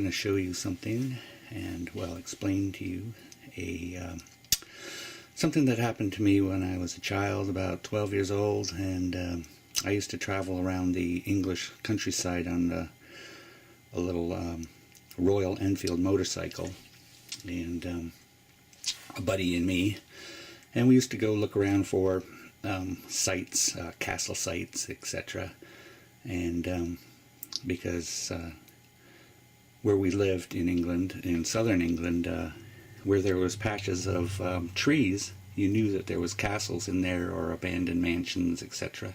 to show you something and, well, explain to you something that happened to me when I was a child, about 12 years old, and I used to travel around the English countryside on a little Royal Enfield motorcycle, and a buddy and me, and we used to go look around for sites, castle sites, etc. And because where we lived in England, in southern England, where there was patches of trees, you knew that there was castles in there or abandoned mansions, etc.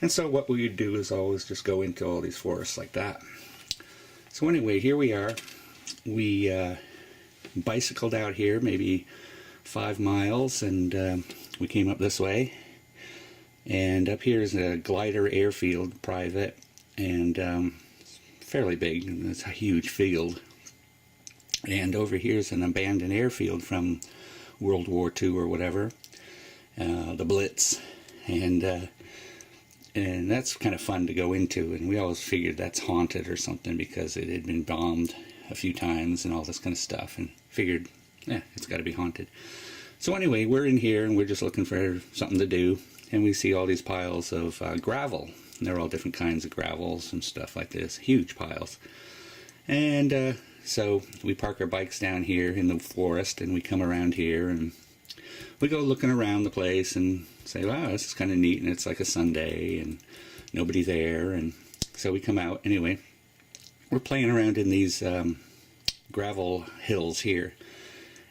And so what we would do is always just go into all these forests like that. So anyway, here we are. We bicycled out here maybe 5 miles, and we came up this way. And up here is a glider airfield, private, and fairly big. It's a huge field. And over here is an abandoned airfield from World War II or whatever, the Blitz, and that's kind of fun to go into. And we always figured that's haunted or something because it had been bombed a few times and all this kind of stuff, and figured, it's got to be haunted. So anyway, we're in here and we're just looking for something to do, and we see all these piles of gravel. And they're all different kinds of gravels and stuff like this, huge piles. And so we park our bikes down here in the forest, and we come around here and we go looking around the place and say, wow, this is kind of neat, and it's like a Sunday and nobody there. And so we come out. Anyway, we're playing around in these gravel hills here,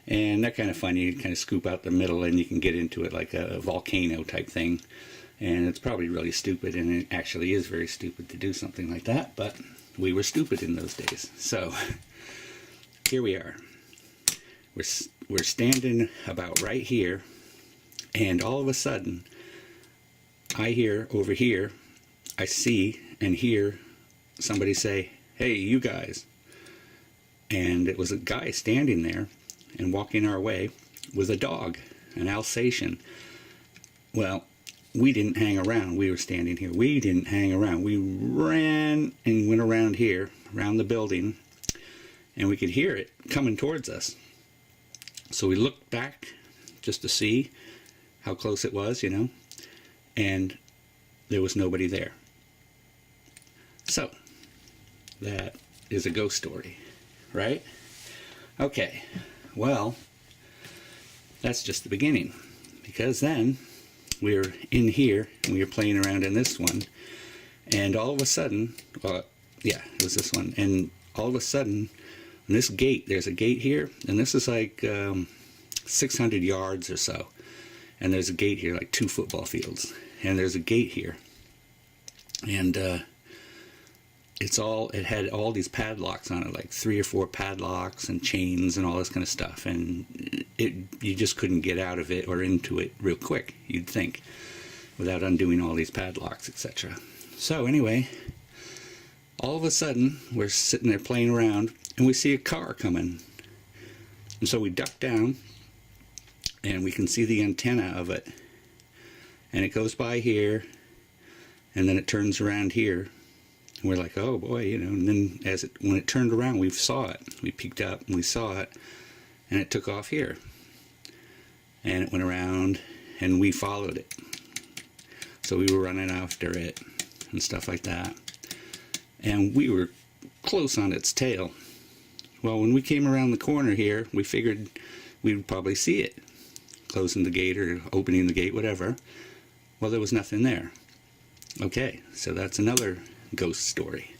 and they're kind of fun. You kind of scoop out the middle and you can get into it like a volcano type thing. And it's probably really stupid, and it actually is very stupid to do something like that, but we were stupid in those days. So here we are. We're standing about right here, and all of a sudden I hear over here, I see and hear somebody say, "Hey, you guys." And it was a guy standing there and walking our way with a dog, an Alsatian. Well, we didn't hang around. We were standing here. We didn't hang around. We ran and went around here, around the building, and we could hear it coming towards us. So we looked back just to see how close it was, and there was nobody there. So that is a ghost story, right? Okay, well, that's just the beginning, because then we were in here and we were playing around in this one, and all of a sudden, it was this one, and all of a sudden, this gate, there's a gate here, and this is like 600 yards or so, and there's a gate here like 2 football fields, and there's a gate here, and it had all these padlocks on it, like 3 or 4 padlocks and chains and all this kind of stuff, and you just couldn't get out of it or into it real quick, you'd think, without undoing all these padlocks, etc. So anyway, all of a sudden we're sitting there playing around, and we see a car coming, and so we duck down, and we can see the antenna of it, and it goes by here, and then it turns around here. And we're like, oh boy, and then when it turned around, we saw it. We peeked up and we saw it, and it took off here. And it went around, and we followed it. So we were running after it and stuff like that. And we were close on its tail. Well, when we came around the corner here, we figured we would probably see it, closing the gate or opening the gate, whatever. Well, there was nothing there. Okay, so that's another ghost story.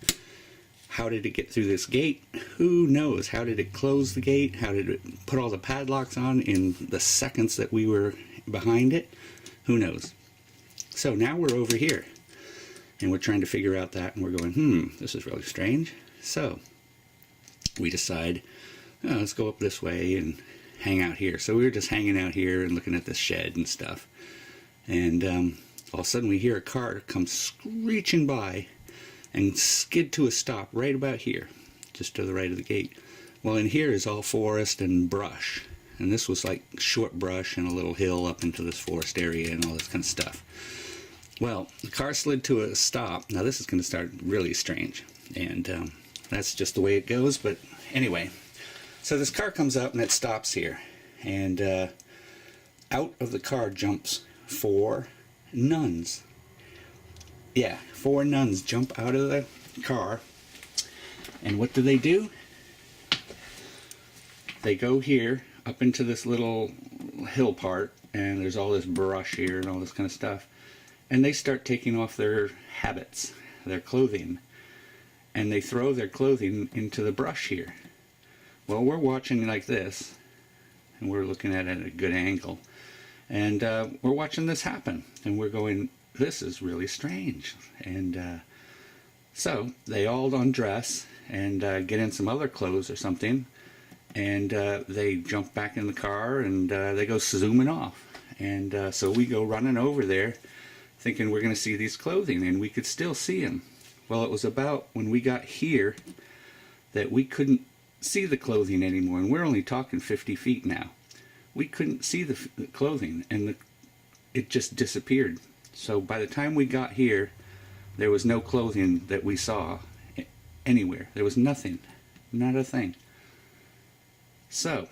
How did it get through this gate? Who knows? How did it close the gate? How did it put all the padlocks on in the seconds that we were behind it? Who knows? So now we're over here, and we're trying to figure out that, and we're going, this is really strange. So we decide, let's go up this way and hang out here. So we were just hanging out here and looking at this shed and stuff, and all of a sudden we hear a car come screeching by and skid to a stop right about here, just to the right of the gate. Well, in here is all forest and brush, and this was like short brush and a little hill up into this forest area and all this kind of stuff. Well, the car slid to a stop. Now this is going to start really strange, and that's just the way it goes. But anyway, so this car comes up and it stops here, and out of the car jumps 4 nuns. Yeah, 4 nuns jump out of the car, and what do? They go here up into this little hill part, and there's all this brush here and all this kind of stuff, and they start taking off their habits, their clothing, and they throw their clothing into the brush here. Well, we're watching like this, and we're looking at it at a good angle, and we're watching this happen, and we're going, this is really strange. And so they all undress and get in some other clothes or something, and they jump back in the car, and they go zooming off. And so we go running over there thinking we're going to see these clothing, and we could still see them. Well, it was about when we got here that we couldn't see the clothing anymore, and we're only talking 50 feet now. We couldn't see the clothing, and it just disappeared. So by the time we got here, there was no clothing that we saw anywhere. There was nothing, not a thing. So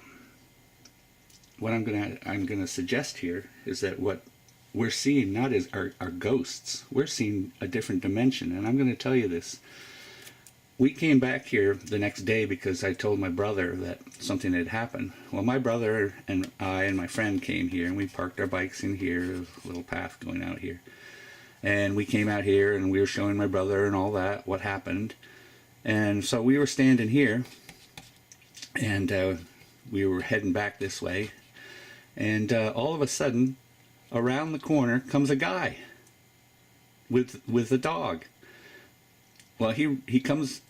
what I'm gonna suggest here is that what we're seeing not is our ghosts. We're seeing a different dimension, and I'm going to tell you this. We came back here the next day because I told my brother that something had happened. Well, my brother and I and my friend came here, and we parked our bikes in here, a little path going out here. And we came out here, and we were showing my brother and all that, what happened. And so we were standing here, and we were heading back this way. And all of a sudden, around the corner comes a guy with a dog. Well, he comes.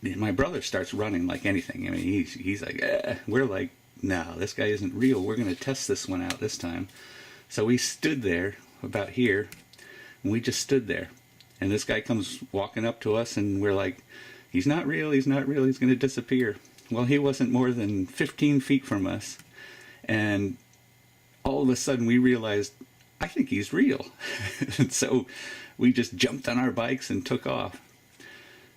My brother starts running like anything. I mean, he's like, eh. We're like, no, this guy isn't real. We're going to test this one out this time. So we stood there about here, and we just stood there. And this guy comes walking up to us, and we're like, he's not real. He's not real. He's going to disappear. Well, he wasn't more than 15 feet from us, and all of a sudden we realized, I think he's real. And so we just jumped on our bikes and took off.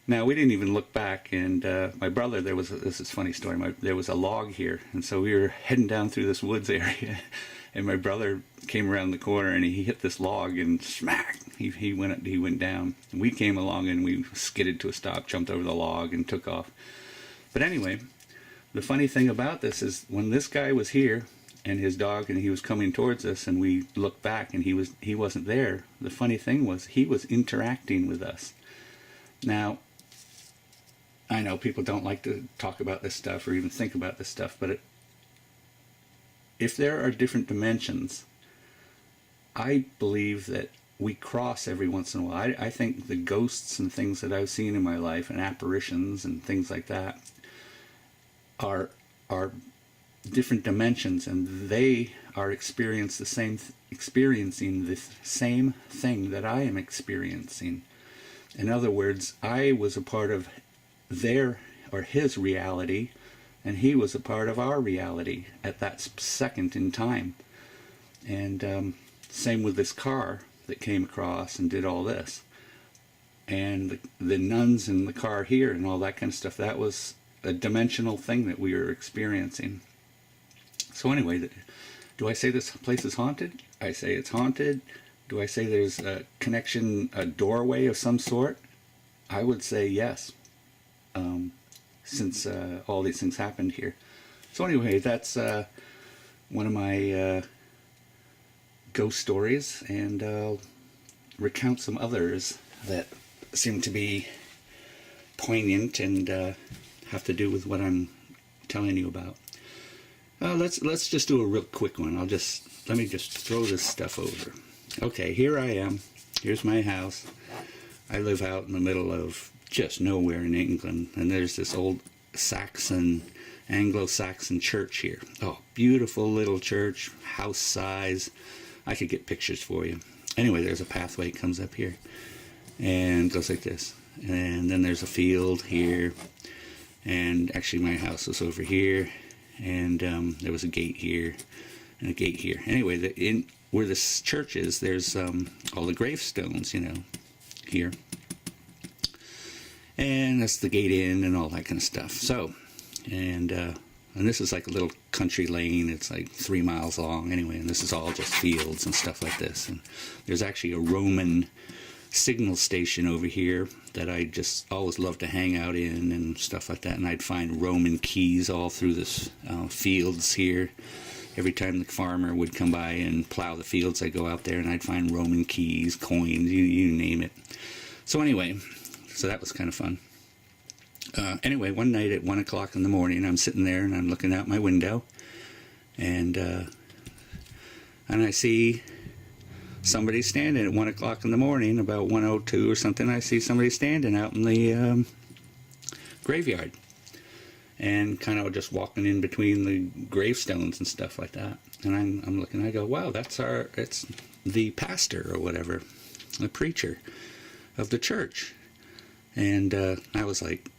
Now, we didn't even look back, and my brother, this is a funny story, there was a log here, and so we were heading down through this woods area, and my brother came around the corner, and he hit this log, and smack, he went down. And we came along, and we skidded to a stop, jumped over the log, and took off. But anyway, the funny thing about this is when this guy was here, and his dog, and he was coming towards us, and we looked back, and he wasn't there. The funny thing was he was interacting with us. Now, I know people don't like to talk about this stuff or even think about this stuff, but if there are different dimensions, I believe that we cross every once in a while. I think the ghosts and things that I've seen in my life, and apparitions and things like that, are different dimensions, and they are experiencing the same thing that I am experiencing. In other words, I was a part of their or his reality, and he was a part of our reality at that second in time. And same with this car that came across and did all this, and the nuns in the car here and all that kind of stuff. That was a dimensional thing that we were experiencing. So anyway, do I say this place is haunted? I say it's haunted. Do I say there's a connection, a doorway of some sort? I would say yes, since all these things happened here. So anyway, that's one of my ghost stories, and I'll recount some others that seem to be poignant and have to do with what I'm telling you about. Let's just do a real quick one. Let me just throw this stuff over. Okay, here I am. Here's my house. I live out in the middle of just nowhere in England, and there's this old Anglo-Saxon church here. Oh, beautiful little church, house size. I could get pictures for you. Anyway, there's a pathway that comes up here and goes like this. And then there's a field here, and actually my house was over here, and there was a gate here and a gate here. Anyway, where this church is, there's all the gravestones, here. and that's the gate in and all that kind of stuff. So, and this is like a little country lane. It's like 3 miles long anyway, and this is all just fields and stuff like this. And there's actually a Roman signal station over here that I just always loved to hang out in and stuff like that. And I'd find Roman keys all through this fields here. Every time the farmer would come by and plow the fields, I'd go out there and I'd find Roman keys, coins, you name it. So anyway, so that was kind of fun. Anyway, one night at 1 o'clock in the morning, I'm sitting there and I'm looking out my window, and I see somebody standing at 1 o'clock in the morning, about 1:02 or something. I see somebody standing out in the graveyard, and kind of just walking in between the gravestones and stuff like that. And I'm looking, I go, wow, it's the pastor or whatever, the preacher of the church. And I was like,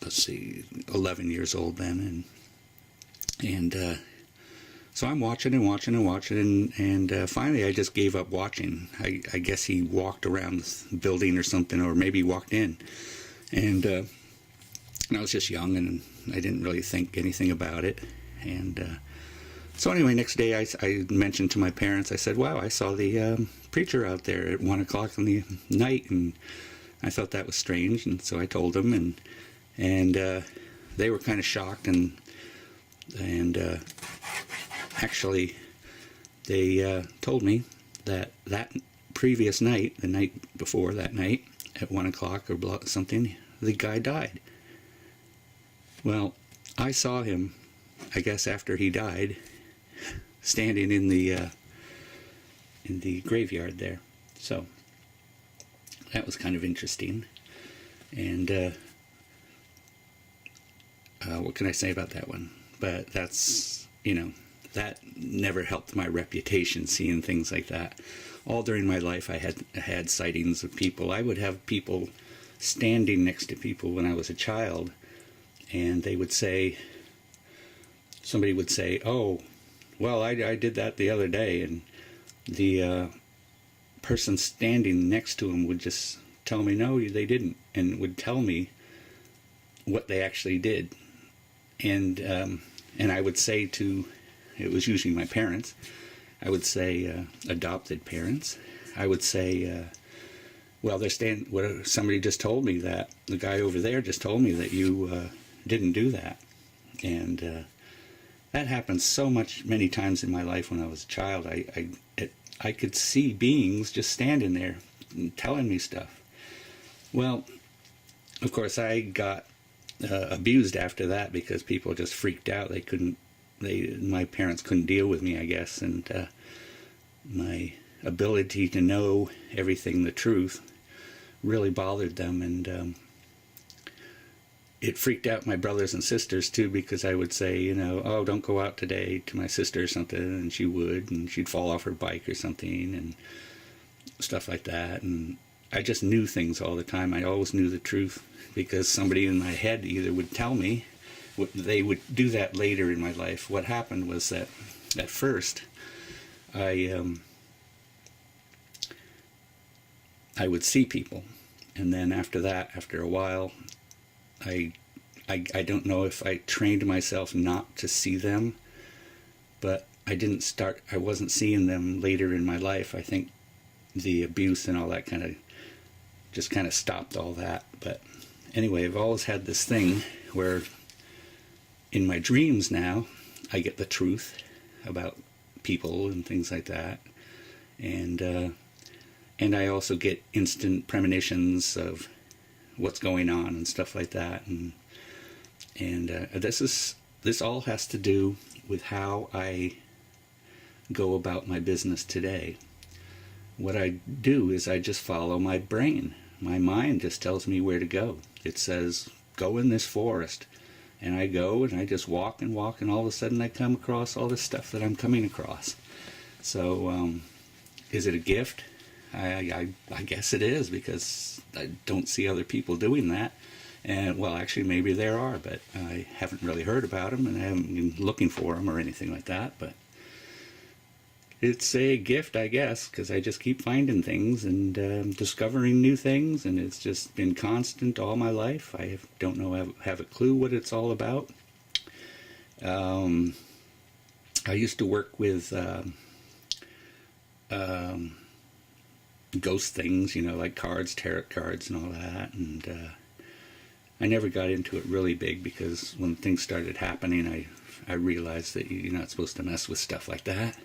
let's see, 11 years old then, and so I'm watching and watching and watching, and finally I just gave up watching. I guess he walked around the building or something, or maybe he walked in, and I was just young and I didn't really think anything about it. And so anyway, next day I mentioned to my parents, I said, wow, I saw the preacher out there at 1 o'clock in the night, and I thought that was strange. And so I told them, and they were kind of shocked, and actually they told me that previous night, the night before that night, at 1 o'clock or something, the guy died. Well, I saw him, I guess after he died, standing in the graveyard there. So that was kind of interesting. And what can I say about that one? But that's, that never helped my reputation, seeing things like that. All during my life I had sightings of people. I would have people standing next to people when I was a child, and they would say, somebody would say, oh, well, I did that the other day, and the person standing next to him would just tell me, no, they didn't, and would tell me what they actually did. And I would say to, it was usually my parents, I would say adopted parents, I would say, well, somebody just told me that, the guy over there just told me that you didn't do that. And that happened many times in my life when I was a child. I could see beings just standing there and telling me stuff. Well, of course, I got abused after that because people just freaked out. My parents couldn't deal with me, I guess, and my ability to know everything, the truth, really bothered them, and it freaked out my brothers and sisters too, because I would say, oh, don't go out today, to my sister or something, and she would, and she'd fall off her bike or something, and stuff like that. And I just knew things all the time. I always knew the truth, because somebody in my head either would tell me. They would do that later in my life. What happened was that at first I would see people, and then after that, after a while, I don't know if I trained myself not to see them, but I wasn't seeing them later in my life. I think the abuse and all that kind of stopped all that. But anyway, I've always had this thing where in my dreams now, I get the truth about people and things like that. And I also get instant premonitions of what's going on and stuff like that. And this all has to do with how I go about my business today. What I do is I just follow my brain. My mind just tells me where to go. It says, go in this forest. And I go and I just walk, and all of a sudden I come across all this stuff that I'm coming across. So is it a gift? I guess it is, because I don't see other people doing that. And, well, actually, maybe there are, but I haven't really heard about them, and I haven't been looking for them or anything like that. But It's a gift, I guess, because I just keep finding things and discovering new things, and it's just been constant all my life. I don't know, have a clue what it's all about. I used to work with ghost things, you know, like cards, tarot cards and all that, and I never got into it really big because when things started happening, I realized that you're not supposed to mess with stuff like that.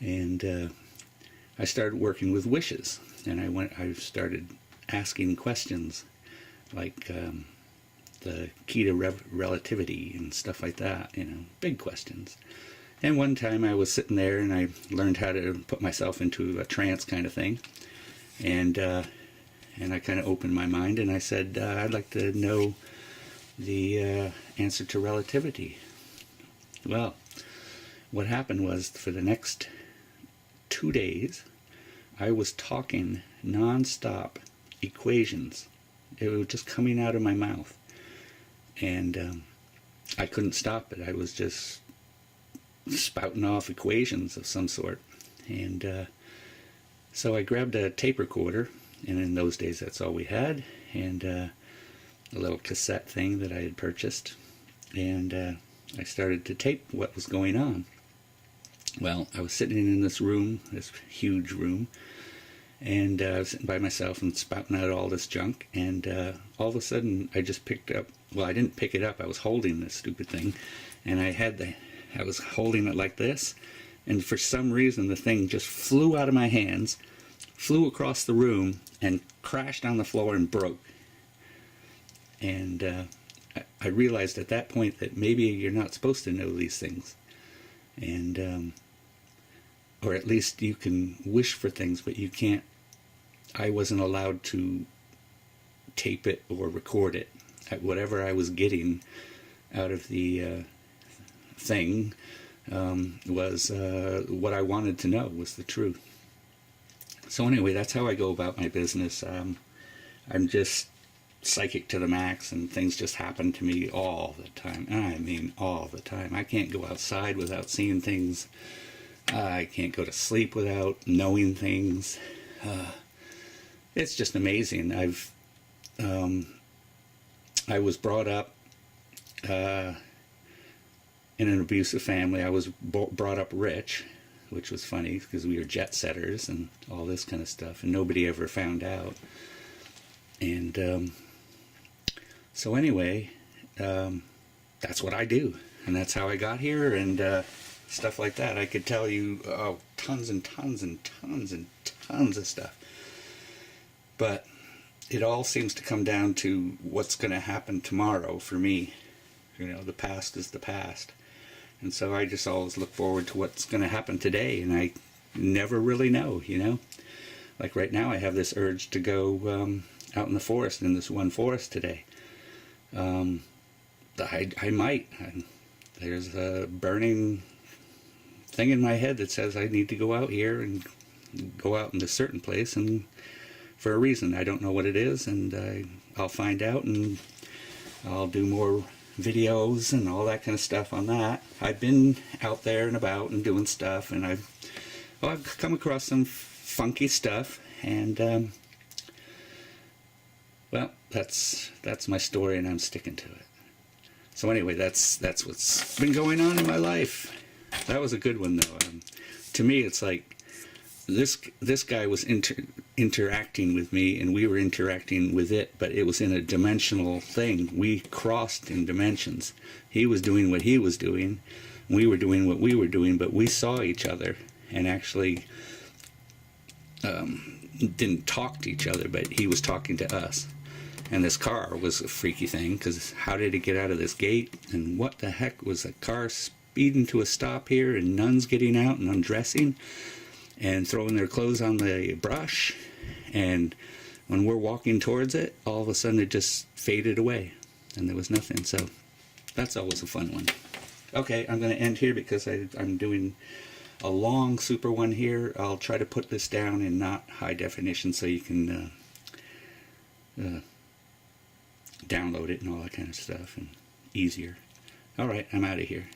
And I started working with wishes, and I started asking questions like the key to relativity and stuff like that, you know, big questions. And one time I was sitting there and I learned how to put myself into a trance kind of thing, and I kind of opened my mind and I said, I'd like to know the answer to relativity. Well, what happened was for the next 2 days, I was talking non-stop equations. It was just coming out of my mouth. And I couldn't stop it. I was just spouting off equations of some sort. And so I grabbed a tape recorder, and in those days that's all we had, and a little cassette thing that I had purchased. And I started to tape what was going on. Well, I was sitting in this room, this huge room, and I was sitting by myself and spouting out all this junk, and all of a sudden I just picked up, well, I didn't pick it up, I was holding this stupid thing, and I was holding it like this, and for some reason the thing just flew out of my hands, flew across the room, and crashed on the floor and broke. And I realized at that point that maybe you're not supposed to know these things. And or at least you can wish for things, but you can't. I wasn't allowed to tape it or record it. Whatever I was getting out of the thing was what I wanted to know, was the truth. So anyway, that's how I go about my business. I'm just psychic to the max, and things just happen to me all the time. I mean, all the time. I can't go outside without seeing things. I can't go to sleep without knowing things. It's just amazing. I was brought up in an abusive family. I was brought up rich, which was funny because we were jet setters and all this kind of stuff, and nobody ever found out. And so anyway, that's what I do, and that's how I got here, and stuff like that. I could tell you tons and tons and tons and tons of stuff, but it all seems to come down to what's going to happen tomorrow for me. You know, the past is the past, and so I just always look forward to what's going to happen today, and I never really know, you know. Like right now I have this urge to go out in the forest, in this one forest today. I might. There's a burning thing in my head that says I need to go out here and go out in a certain place, and for a reason. I don't know what it is, and I'll find out, and I'll do more videos and all that kind of stuff on that. I've been out there and about and doing stuff, and I've come across some funky stuff, and well, that's my story, and I'm sticking to it. So anyway, that's what's been going on in my life. That was a good one, though. To me, it's like this guy was interacting with me, and we were interacting with it, but it was in a dimensional thing. We crossed in dimensions. He was doing what he was doing, we were doing what we were doing, but we saw each other and actually didn't talk to each other, but he was talking to us. And this car was a freaky thing, because how did it get out of this gate? And what the heck was a car speeding to a stop here, and nuns getting out and undressing and throwing their clothes on the brush? And when we're walking towards it, all of a sudden it just faded away, and there was nothing. So that's always a fun one. Okay, I'm going to end here because I'm doing a long super one here. I'll try to put this down in not high definition so you can download it and all that kind of stuff, and easier. Alright, I'm out of here.